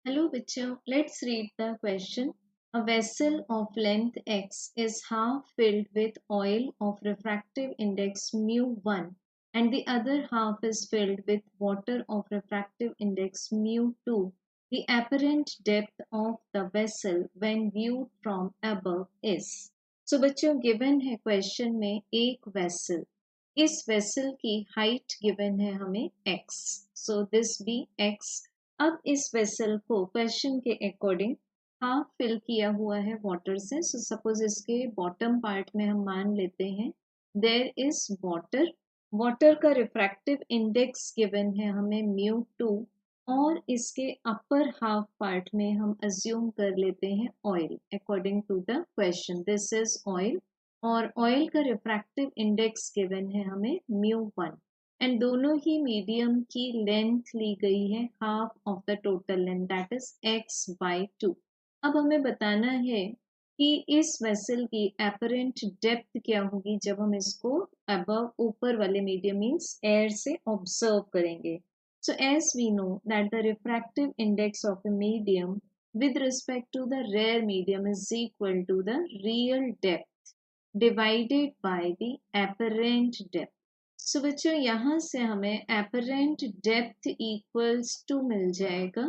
Hello, Bichu. Let's read the question. A vessel of length x is half filled with oil of refractive index mu1 and the other half is filled with water of refractive index mu2. The apparent depth of the vessel when viewed from above is. So बच्चों given है question में एक vessel. इस vessel की height given है हमें x. So this be x. अब इस वेसल को क्वेश्चन के अकॉर्डिंग हाफ फिल किया हुआ है वाटर से। सो सपोज इसके बॉटम पार्ट में हम मान लेते हैं देयर इज वाटर। वाटर का रिफ्रैक्टिव इंडेक्स गिवन है हमें μ2 और इसके अपर हाफ पार्ट में हम अज्यूम कर लेते हैं oil according to the question. This is oil और ऑयल का रिफ्रैक्टिव इंडेक्स गिवन है हमें μ1 एंड दोनों ही मीडियम की लेंथ ली गई है half of the total length that is x/2। अब हमें बताना है कि इस वेसल की एपरेंट डेप्थ क्या होगी जब हम इसको अबव ऊपर वाले मीडियम मींस एयर से ऑब्जर्व करेंगे। So as we know that the refractive index of a medium with respect to the rare medium is equal to the real depth divided by the apparent depth। सो बच्चों यहाँ से हमें apparent depth equals to मिल जाएगा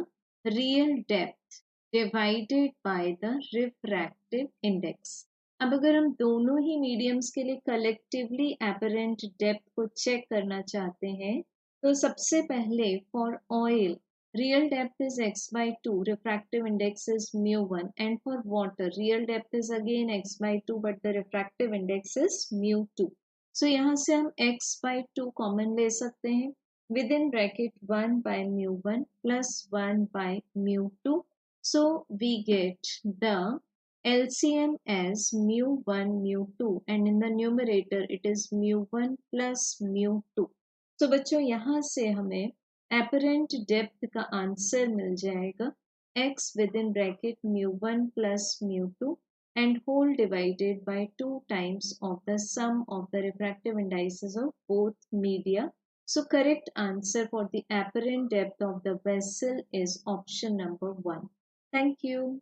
real depth divided by the refractive index। अब अगर हम दोनों ही mediums के लिए कलेक्टिवली apparent depth को चेक करना चाहते हैं तो सबसे पहले for oil real depth is x/2, refractive index is mu1, and for water real depth is again x/2 but the refractive index is mu2। सो यहाँ से हम x/2 कॉमन ले सकते हैं with in bracket 1/μ1 plus 1/μ2। So we get the LCM as mu1 mu2 and in the numerator it is mu1 plus mu2। तो बच्चों यहाँ से हमें apparent depth का आंसर मिल जाएगा x within bracket mu1 plus mu2 and whole divided by 2 times of the sum of the refractive indices of both media। So correct answer for the apparent depth of the vessel is option number 1। Thank you.